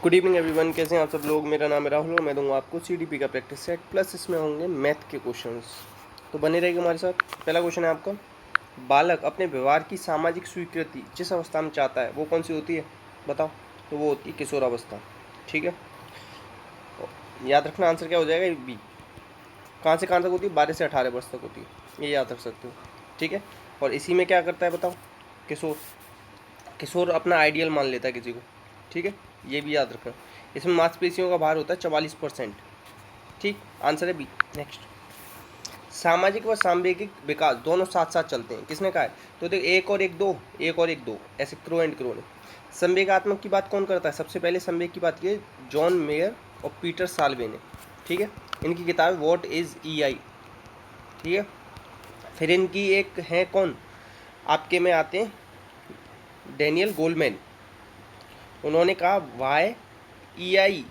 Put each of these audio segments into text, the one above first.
Good evening everyone, कैसे हैं आप सब लोग। मेरा नाम है राहुल और मैं दूंगा आपको सीडीपी का प्रैक्टिस सेट प्लस इसमें होंगे मैथ के क्वेश्चंस। तो बने रहेगा हमारे साथ। पहला क्वेश्चन है आपका, बालक अपने व्यवहार की सामाजिक स्वीकृति जिस अवस्था में चाहता है वो कौन सी होती है, बताओ। तो वो होती है किशोरावस्था। ठीक है, याद रखना आंसर क्या हो जाएगा, बी। कहाँ से कहाँ तक होती है, 12 से 18 वर्ष तक होती है, ये याद रख सकते हो। ठीक है, और इसी में क्या करता है बताओ, किशोर। किशोर अपना आइडियल मान लेता है किसी को। ठीक है, ये भी याद रखना। इसमें मांसपेशियों का भार होता है 44%। ठीक, आंसर है बी। नेक्स्ट, सामाजिक व सांवेगिक विकास दोनों साथ साथ चलते हैं, किसने कहा है। तो देख, एक और एक दो, एक और एक दो, ऐसे क्रो एंड क्रो ने। संवेगात्मक की बात कौन करता है, सबसे पहले संवेग की बात की है जॉन मेयर और पीटर साल्वे ने। ठीक है, इनकी किताब है व्हाट इज ई आई। ठीक है, फिर इनकी एक है कौन, आपके में आते हैं डेनियल गोलमैन। उन्होंने कहा why E I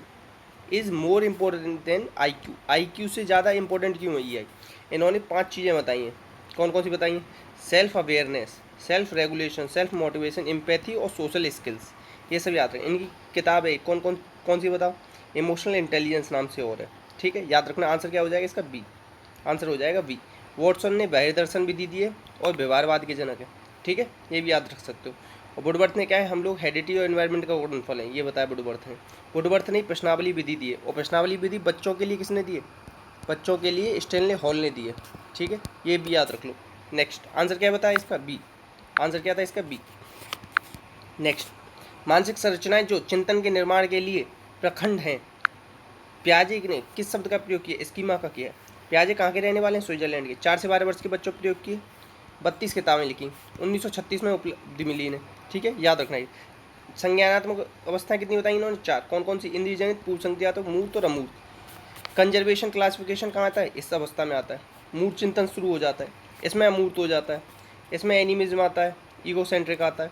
is more important than I Q. I Q से ज़्यादा इंपॉर्टेंट क्यों है ई आई। इन्होंने 5 चीज़ें बताई हैं। कौन कौन सी बताई हैं, self awareness, self regulation, self motivation, empathy और सोशल स्किल्स। ये सब याद रखें। इनकी किताब है कौन कौन कौन सी बताओ, इमोशनल इंटेलिजेंस नाम से और है। ठीक है, याद रखना आंसर क्या हो जाएगा इसका, बी। आंसर हो जाएगा बी। वॉटसन ने बाह्य दर्शन विधि दी है और व्यवहारवाद के जनक है। ठीक है, ये भी याद रख सकते हो। और वुडवर्थ ने क्या है, हम लोग हेरिडिटी और एनवायरनमेंट का गुणनफल है, ये बताया वुडवर्थ ने। वुडवर्थ ने प्रश्नावली विधि दी है, और प्रश्नावली विधि बच्चों के लिए किसने दी है, बच्चों के लिए स्टेनले हॉल ने दी है। ठीक है, ये भी याद रख लो। नेक्स्ट, आंसर क्या बताया इसका, बी। आंसर क्या था इसका, बी। नेक्स्ट, मानसिक संरचनाएं जो चिंतन के निर्माण के लिए प्रखंड हैं। प्याजे ने किस शब्द का प्रयोग किया, स्कीमा का किया। प्याजे कहाँ के रहने वाले हैं, स्विट्जरलैंड के। 4 से 12 वर्ष के बच्चों प्रयोग किए, 32 किताबें लिखी, 1936 में उपलब्धि मिली इन्हें। ठीक है, याद रखना। ये संज्ञानात्मक अवस्थाएं कितनी बताई इन्होंने, 4। कौन कौन सी, इंद्रियजनित, पूर्व संज्ञातक, मूर्त और अमूर्त। कंजर्वेशन क्लासिफिकेशन कहाँ आता है, इस अवस्था में आता है। मूर्त चिंतन शुरू हो जाता है, इसमें अमूर्त हो जाता है। इसमें एनिमिज्म आता है, ईगोसेंट्रिक आता है।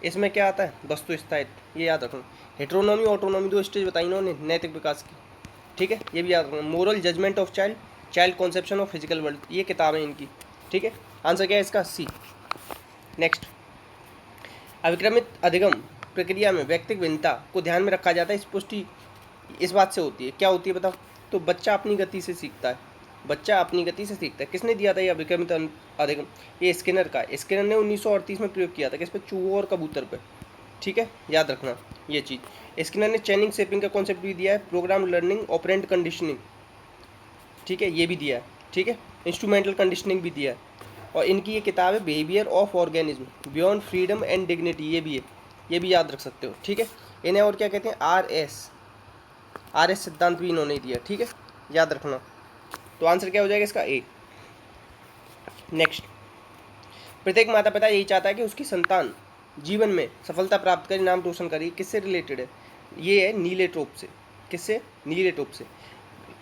इसमें क्या आता है, वस्तु स्थायित्व, ये याद रखना। हेट्रोनॉमी ऑटोनॉमी 2 स्टेज बताई इन्होंने नैतिक विकास की। ठीक है, ये भी याद रखना। Moral judgement of child, child conception of physical world, ये किताब है इनकी। ठीक है, आंसर क्या है इसका, सी। नेक्स्ट, अविक्रमित अधिगम प्रक्रिया में व्यक्तिगत भिन्नता को ध्यान में रखा जाता है। इस पुष्टि इस बात से होती है, क्या होती है बताओ। तो बच्चा अपनी गति से सीखता है, बच्चा अपनी गति से सीखता है। किसने दिया था ये अविक्रमित अधिगम, ये स्किनर का है। स्किनर ने 1938 में प्रयोग किया था, किस पे, चूहों और कबूतर पे। ठीक है, याद रखना ये चीज़। स्किनर ने चैनिंग शेपिंग का कॉन्सेप्ट भी दिया है, प्रोग्राम लर्निंग, ऑपरेंट कंडीशनिंग। ठीक है, ये भी दिया है। ठीक है, इंस्ट्रूमेंटल कंडीशनिंग भी दिया है। और इनकी ये किताब है behaviour of organism beyond freedom and dignity, ये भी है, ये भी याद रख सकते हो। ठीक है, इन्हें और क्या कहते हैं, आर एस सिद्धांत भी इन्होंने दिया। ठीक है, याद रखना। तो आंसर क्या हो जाएगा इसका, ए। नेक्स्ट, प्रत्येक माता पिता यही चाहता है कि उसकी संतान जीवन में सफलता प्राप्त करे, नाम रोशन करे। किससे रिलेटेड है, ये है नीले टोप से। किससे, नीले टोप से।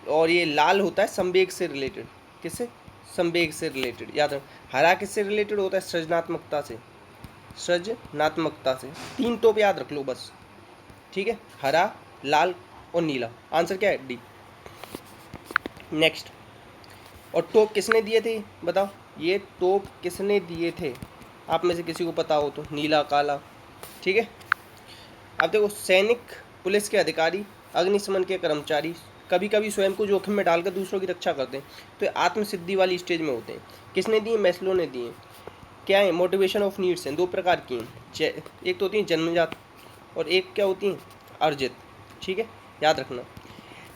और ये लाल होता है संवेग से रिलेटेड, किससे, संवेग से रिलेटेड, याद रख। हरा किससे रिलेटेड होता है, सृजनात्मकता से, सृजनात्मकता से। 3 टोप याद रख लो बस। ठीक है, हरा, लाल और नीला। आंसर क्या है, डी। नेक्स्ट, और टोप किसने दिए थे बताओ, ये टोप किसने दिए थे, आप में से किसी को पता हो तो, नीला, काला। ठीक है, अब देखो, सैनिक, पुलिस के अधिकारी, अग्निशमन के कर्मचारी कभी कभी स्वयं को जोखिम में डालकर दूसरों की रक्षा करते हैं, तो आत्मसिद्धि वाली स्टेज में होते हैं। किसने दिए, मैस्लो ने दिए। क्या है, मोटिवेशन ऑफ नीड्स हैं, 2 प्रकार की हैं। एक तो होती है जन्मजात और एक क्या होती है, अर्जित। ठीक है, याद रखना।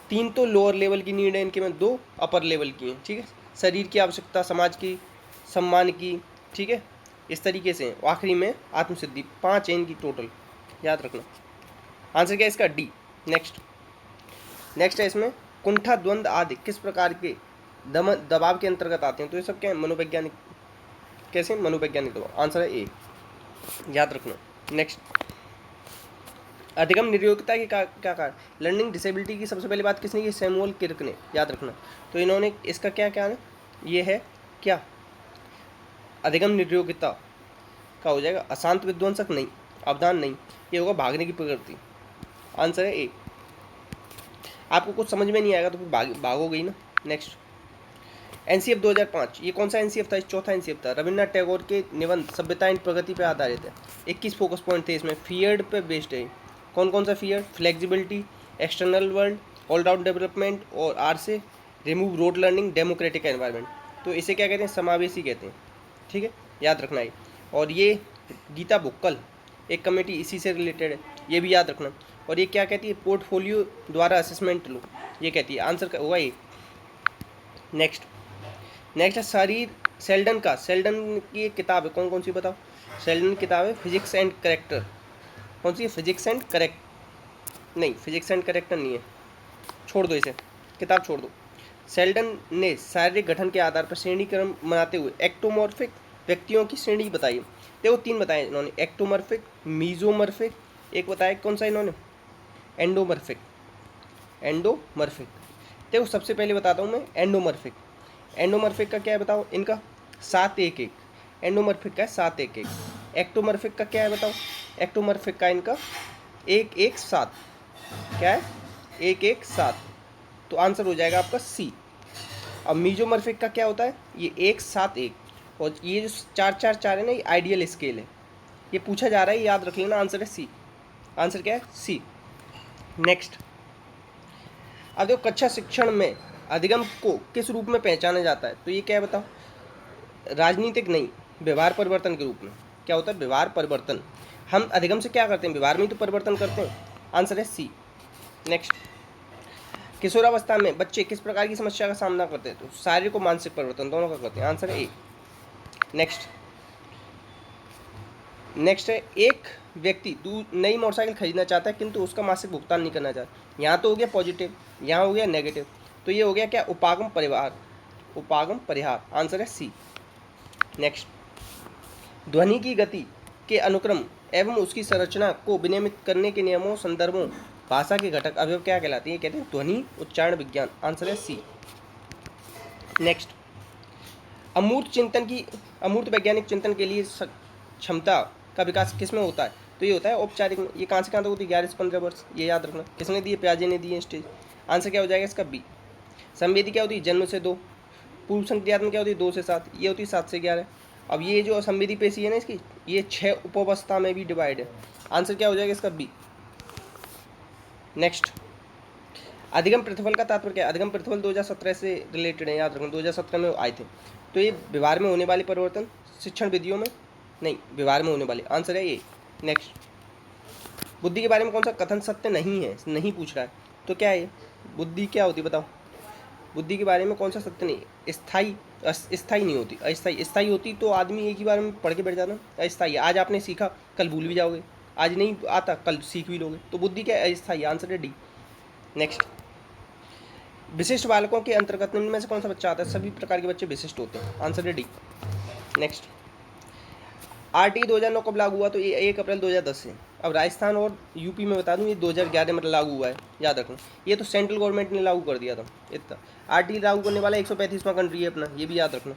3 तो लोअर लेवल की नीड है इनके में, 2 अपर लेवल की हैं। ठीक है, शरीर की आवश्यकता, समाज की, सम्मान की। ठीक है, इस तरीके से आखिरी में आत्मसिद्धि। 5 है इनकी टोटल, याद रखना। आंसर क्या है इसका, डी। नेक्स्ट है इसमें, कुंठा, द्वंद आदि किस प्रकार के दबाव के अंतर्गत आते हैं, तो ये सब क्या है, मनोवैज्ञानिक। कैसे, मनोवैज्ञानिक दबाव। आंसर है ए, याद रखना। नेक्स्ट, अधिगम निर्योग्यता की क्या कारण, लर्निंग डिसेबिलिटी की सबसे पहली बात किसने की, सैमुअल किर्क ने, याद रखना। तो इन्होंने इसका क्या क्या है, ये है क्या, अधिगम निर्योग्यता का हो जाएगा अशांत विध्वंसक, नहीं, अवधान नहीं, ये होगा भागने की प्रवृत्ति। आंसर है ए। आपको कुछ समझ में नहीं आएगा तो फिर भागोगे ही ना। नेक्स्ट, एनसीएफ 2005, ये कौन सा एनसीएफ था, चौथा एनसीएफ था। रविन्द्रनाथ टैगोर के निबंध सभ्यता एंड प्रगति पर आधारित है। 21 फोकस पॉइंट थे इसमें, फियर्ड पे बेस्ड है। कौन कौन सा fear, flexibility, external world, all round development, और आर से remove road learning, democratic environment. तो इसे क्या कहते हैं, समावेशी कहते हैं। ठीक है, याद रखना है। और ये गीता बुक्कल एक कमेटी इसी से रिलेटेड है, ये भी याद रखना। और ये क्या कहती है, पोर्टफोलियो द्वारा असेसमेंट लो, ये कहती है। आंसर होगा ये। नेक्स्ट है शरीर, सेल्डन की एक किताब है, कौन कौन सी बताओ। सेल्डन की किताब है फिजिक्स एंड करेक्टर। कौन सी है, फिजिक्स एंड करेक्ट, नहीं फिजिक्स एंड करेक्टर नहीं है, छोड़ दो इसे, किताब छोड़ दो। सेल्डन ने शारीरिक गठन के आधार पर श्रेणीक्रम बनाते हुए एक्टोमॉर्फिक व्यक्तियों की श्रेणी बताई। देखो 3 बताए इन्होंने, एक्टोमॉर्फिक, मीजोमॉर्फिक, एक बताया कौन सा इन्होंने, एंडोमॉर्फिक। देखो सबसे पहले बताता हूँ मैं एंडोमॉर्फिक। एंडोमॉर्फिक का क्या है बताओ, इनका 7-1-1, एंडोमॉर्फिक का है 7-1-1। एक्टोमॉर्फिक का क्या है बताओ, एक्टोमॉर्फिक का इनका 1-1-7, क्या है 1-1-7, तो आंसर हो जाएगा आपका सी। अब मीजोमॉर्फिक का क्या होता है, ये 1-7-1, और ये जो 4-4-4 है ना, ये आइडियल स्केल है, ये पूछा जा रहा है, याद रख लेना, आंसर है सी। आंसर क्या है, सी। नेक्स्ट, अब देखो कक्षा शिक्षण में अधिगम को किस रूप में पहचाना जाता है, तो ये क्या है बताओ, राजनीतिक नहीं, व्यवहार परिवर्तन के रूप में। क्या होता है, व्यवहार परिवर्तन। हम अधिगम से क्या करते हैं, व्यवहार में ही तो परिवर्तन करते हैं। आंसर है सी। नेक्स्ट, किशोरावस्था में बच्चे किस प्रकार की समस्या का सामना करते हैं, तो शारीरिक और मानसिक परिवर्तन दोनों का करते हैं। आंसर है ए। नेक्स्ट है, एक व्यक्ति नई मोटरसाइकिल खरीदना चाहता है किंतु उसका मासिक भुगतान नहीं करना चाहता। यहाँ तो हो गया पॉजिटिव, यहाँ हो गया नेगेटिव, तो ये हो गया क्या, उपागम परिहार। आंसर है सी। नेक्स्ट, ध्वनि की गति के अनुक्रम एवं उसकी संरचना को विनियमित करने के नियमों, संदर्भों, भाषा के घटक अवयव क्या कहलाते हैं, ये कहते हैं ध्वनि उच्चारण विज्ञान। आंसर है सी। नेक्स्ट, अमूर्त वैज्ञानिक चिंतन के लिए क्षमता का विकास किस में होता है, तो ये होता है औपचारिक में। ये कहाँ से कहाँ तक होती है, 11 से 15 वर्ष, ये याद रखना। किसने दिए, प्याजे ने दिए स्टेज। आंसर क्या हो जाएगा इसका, बी। संवेदी क्या होती है, जन्म से 2। पूर्व संक्रियात्मक क्या होती है, 2 से 7, ये होती है 7 से 11। अब ये जो संवेदी पेशी है ना इसकी, ये 6 उपावस्था में भी डिवाइड है। आंसर क्या हो जाएगा इसका, बी। नेक्स्ट, अधिगम प्रतिफल का तात्पर्य क्या है, अधिगम प्रतिफल 2017 से रिलेटेड है, याद रखना, 2017 में आए थे। तो ये व्यवहार में होने वाले परिवर्तन, शिक्षण विधियों में नहीं, व्यवहार में होने वाले। आंसर है ये। नेक्स्ट, बुद्धि के बारे में कौन सा कथन सत्य नहीं है, नहीं पूछ रहा है, तो क्या है, बुद्धि क्या होती है बताओ। बुद्धि के बारे में कौन सा सत्य नहीं, स्थायी नहीं होती, स्थायी होती तो आदमी एक ही बार में पढ़ के बैठ जाता। अस्थायी, आज आपने सीखा कल भूल भी जाओगे, आज नहीं आता कल सीख भी लोगे, तो बुद्धि क्या है, अस्थायी। आंसर है डी। नेक्स्ट, विशिष्ट बालकों के अंतर्गत निम्न में से कौन सा बच्चा आता है, सभी प्रकार के बच्चे विशिष्ट होते हैं। आंसर है डी। नेक्स्ट, आरटी 2009 कब लागू हुआ, तो ये 1 अप्रैल 2010 से। अब राजस्थान और यूपी में बता दूं, ये 2011 में लागू हुआ है, याद रखना। ये तो सेंट्रल गवर्नमेंट ने लागू कर दिया था इतना। आरटी लागू करने वाला 135वां कंट्री है अपना, ये भी याद रखना।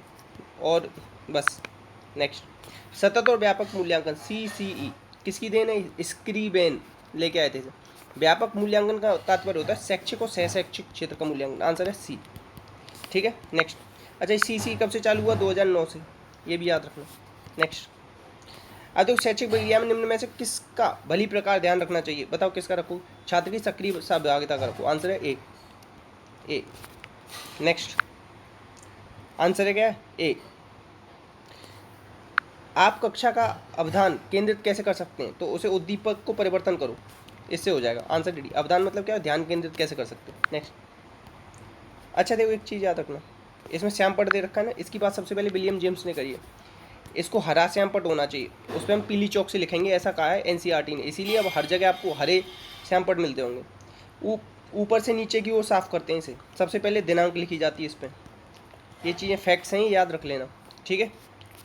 और बस। नेक्स्ट, सतत और व्यापक मूल्यांकन, CCE किसकी देन है, स्क्रीबेन लेके आए थे। व्यापक मूल्यांकन का तात्पर्य होता है शैक्षिक और सहशैक्षिक क्षेत्र का मूल्यांकन। आंसर है सी। ठीक है। नेक्स्ट, अच्छा CCE कब से चालू हुआ, 2009 से, ये भी याद रखना। नेक्स्ट, अधिक शैक्षिक विज्ञान में निम्न में से किसका भली प्रकार ध्यान रखना चाहिए, बताओ किसका रखो, छात्र की सक्रिय सहभागिता का रखो। आंसर है ए। नेक्स्ट, आंसर है क्या है, ए। आप कक्षा का अवधान केंद्रित कैसे कर सकते हैं, तो उसे उद्दीपक को परिवर्तन करो, इससे हो जाएगा। Answer D. अवधान मतलब क्या है, ध्यान केंद्रित कैसे कर सकते हैं। नेक्स्ट, अच्छा देखो एक चीज़ याद रखना, इसमें श्यामपट्ट दे रखा है ना, इसकी बात सबसे पहले विलियम जेम्स ने करी है। इसको हरा श्यामपट्ट होना चाहिए, उस पर हम पीली चौक से लिखेंगे, ऐसा कहा है NCERT ने, इसीलिए अब हर जगह आपको हरे श्यामपट्ट मिलते होंगे। ऊपर से नीचे की ओर साफ करते हैं इसे, सबसे पहले दिनांक लिखी जाती है इस पर। ये चीज़ें फैक्ट्स हैं, याद रख लेना, ठीक है।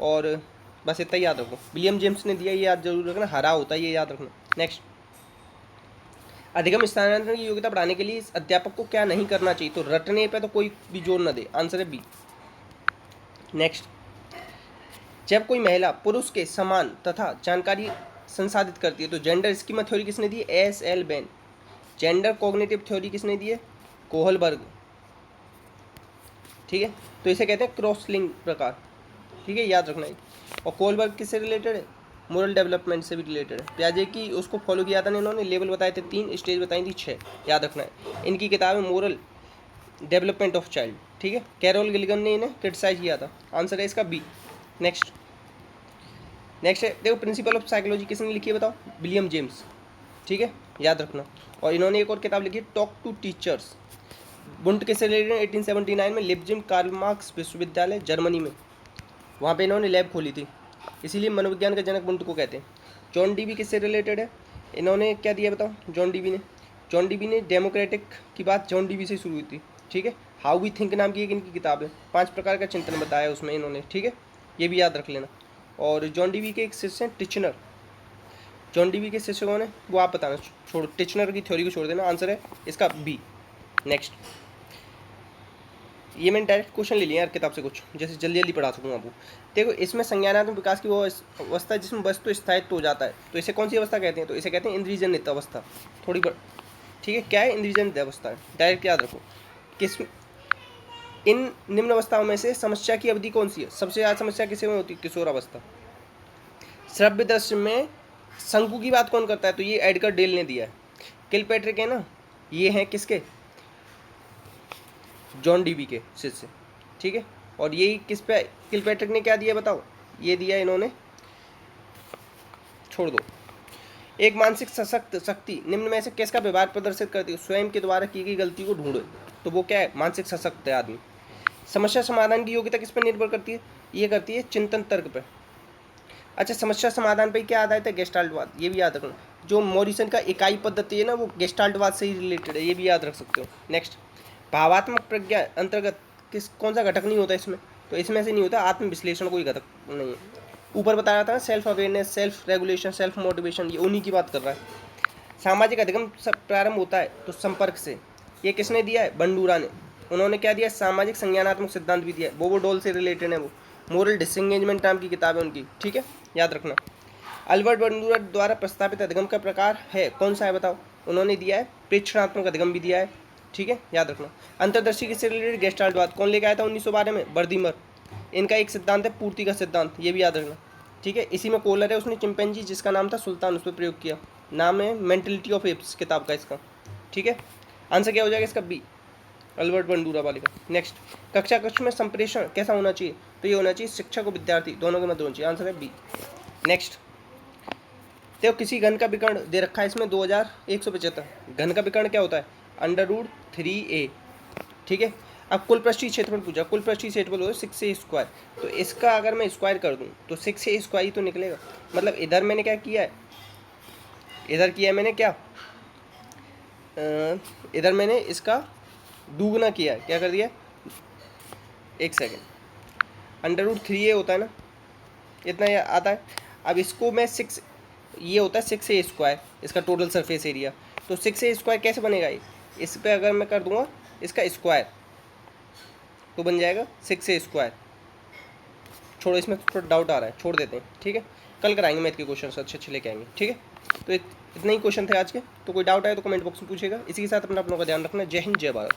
और बस इतना ही याद रखो, विलियम जेम्स ने दिया, ये याद जरूर रखना, हरा होता है, ये याद रखना। नेक्स्ट, अधिगम स्थानांतरण की योग्यता बढ़ाने के लिए इस अध्यापक को क्या नहीं करना चाहिए, तो रटने पे तो कोई भी जोर न दे। आंसर है बी। नेक्स्ट, जब कोई महिला पुरुष के समान तथा जानकारी संसाधित करती है, तो जेंडर स्कीमा थ्योरी किसने दी है, SL Ben. Gender cognitive theory किसने दी है, कोहलबर्ग। ठीक है, तो इसे कहते हैं क्रॉस लिंक प्रकार, ठीक है, याद रखना है। और कोहलबर्ग किससे रिलेटेड है, मोरल डेवलपमेंट से भी रिलेटेड है। पियाजे की उसको फॉलो किया था इन्होंने, लेवल बताए थे 3, स्टेज बताई थी 6, याद रखना है। इनकी किताब है मोरल डेवलपमेंट ऑफ चाइल्ड, ठीक है। कैरोल गिलिगन ने इन्हें क्रिटिसाइज किया था। आंसर है इसका बी। नेक्स्ट है, देखो प्रिंसिपल ऑफ साइकोलॉजी किसने लिखी है बताओ? विलियम जेम्स, ठीक है, याद रखना। और इन्होंने एक और किताब लिखी है टॉक टू टीचर्स। बुंट किससे रिलेटेड है? 1879 में लिप्जिग कार्ल मार्क्स विश्वविद्यालय जर्मनी में, वहाँ पे इन्होंने लैब खोली थी, इसीलिए मनोविज्ञान का जनक बुंट को कहते हैं। जॉन डीबी किससे रिलेटेड है? इन्होंने क्या दिया बताओ? जॉन डीबी ने डेमोक्रेटिक की बात जॉन डीबी से शुरू हुई थी, ठीक है। हाउ वी थिंक नाम की एक इनकी किताब है, 5 प्रकार का चिंतन बताया उसमें इन्होंने, ठीक है, ये भी याद रख लेना। और जॉन डीबी के एक शिष्य हैं टिचनर। जॉन डीबी के शिष्य कौन है वो आप बताना, छोड़ो टिचनर की थ्योरी को छोड़ देना। आंसर है इसका बी। नेक्स्ट, ये मैंने डायरेक्ट क्वेश्चन ले लिया यार किताब से कुछ, जैसे जल्दी जल्दी पढ़ा सकूँ आपको। देखो इसमें संज्ञानात्मक विकास की वो अवस्था है जिसमें वस्तु स्थायित्व हो जाता है, तो इसे कौन सी अवस्था कहते हैं? तो इसे कहते हैं इंद्रियजनित अवस्था। थोड़ी ठीक है, क्या है? इंद्रियजनित अवस्था है, डायरेक्ट याद रखो। किस इन निम्न अवस्थाओं में से समस्या की अवधि कौन सी है? सबसे ज़्यादा समस्या किसे में होती है? किशोर अवस्था। श्रव्य दृश्य में शंकु की बात कौन करता है? तो ये एडगर डेल ने दिया है। किलपैट्रिक है ना, ये हैं किसके? जॉन डीबी के शिष्य, ठीक है। और यही किस पे किलपैट्रिक ने क्या दिया बताओ? ये दिया इन्होंने, छोड़ दो। एक मानसिक सशक्त शक्ति निम्न में से किसका व्यवहार प्रदर्शित करती है? स्वयं के द्वारा की गई गलती को ढूंढे, तो वो क्या है? मानसिक सशक्त है आदमी। समस्या समाधान की योग्यता किस पर निर्भर करती है? ये करती है चिंतन तर्क पर। अच्छा, समस्या समाधान पर क्या आधारित है? गेस्टाल्टवाद, ये भी याद रखना। जो मॉरिसन का इकाई पद्धति है ना, वो गेस्टाल्टवाद से ही रिलेटेड है, ये भी याद रख सकते हो। नेक्स्ट, भावात्मक प्रज्ञा अंतर्गत कौन सा घटक नहीं होता इसमें? तो इसमें से नहीं होता, आत्मविश्लेषण कोई घटक नहीं है। ऊपर बताया था self awareness, self regulation, self motivation, ये उन्हीं की बात कर रहा है। सामाजिक अधिगम प्रारंभ होता है तो संपर्क से, ये किसने दिया है? बंडूरा ने। उन्होंने क्या दिया? सामाजिक संज्ञानात्मक सिद्धांत भी दिया है, बोबो डोल से रिलेटेड है वो। मोरल डिसएंगेजमेंट नाम की किताब है उनकी, ठीक है, याद रखना। अल्बर्ट बंडूरा द्वारा प्रस्तावित अधिगम का प्रकार है कौन सा है बताओ? उन्होंने दिया है प्रेक्षणात्मक अधिगम भी दिया है, ठीक है, याद रखना। अंतर्दर्शी किससे रिलेटेड? गेस्टाल्टवाद। कौन लेके आया था 1912 में? बर्दिमर। इनका एक सिद्धांत है पूर्ति का सिद्धांत, ये भी याद रखना, ठीक है। इसी में कोलर है, उसने चिंपैंजी जिसका नाम था सुल्तान, उस पर प्रयोग किया। नाम है मेंटलिटी ऑफ एप्स किताब का इसका, ठीक है। आंसर क्या हो जाएगा इसका? बी, अल्बर्ट बंडूरा वाले का। नेक्स्ट, कक्षा कक्ष में संप्रेषण कैसा होना चाहिए? तो ये होना चाहिए शिक्षक और विद्यार्थी दोनों के मध्य होना चाहिए। आंसर है बी। नेक्स्ट, देखो किसी घन का विकर्ण दे रखा है इसमें 2175। घन का विकर्ण क्या होता है? √3a, ठीक है। अब कुल पृष्ठीय क्षेत्रफल पूछा, कुल पृष्ठीय क्षेत्रफल हो 6a स्क्वायर, तो इसका अगर मैं स्क्वायर कर दूं तो 6a स्क्वायर ही तो निकलेगा। मतलब इधर मैंने क्या किया है? इधर किया है मैंने क्या, इधर मैंने इसका दुगना किया है। क्या कर दिया? एक सेकेंड, √3a होता है ना, इतना आता है। अब इसको मैं 6, ये होता है 6a स्क्वायर, इसका टोटल सरफेस एरिया। तो 6a स्क्वायर कैसे बनेगा? इस पर अगर मैं कर दूंगा इसका स्क्वायर तो बन जाएगा 6a स्क्वायर। छोड़ो, इसमें थोड़ा डाउट आ रहा है, छोड़ देते हैं, ठीक है। कल कराएंगे मैथ के क्वेश्चन अच्छे लेके आएंगे, ठीक है। तो इतने ही क्वेश्चन थे आज के, तो कोई डाउट आए तो कमेंट बॉक्स में पूछेगा। इसी के साथ अपना अपनों का ध्यान रखना। जय हिंद, जय भारत।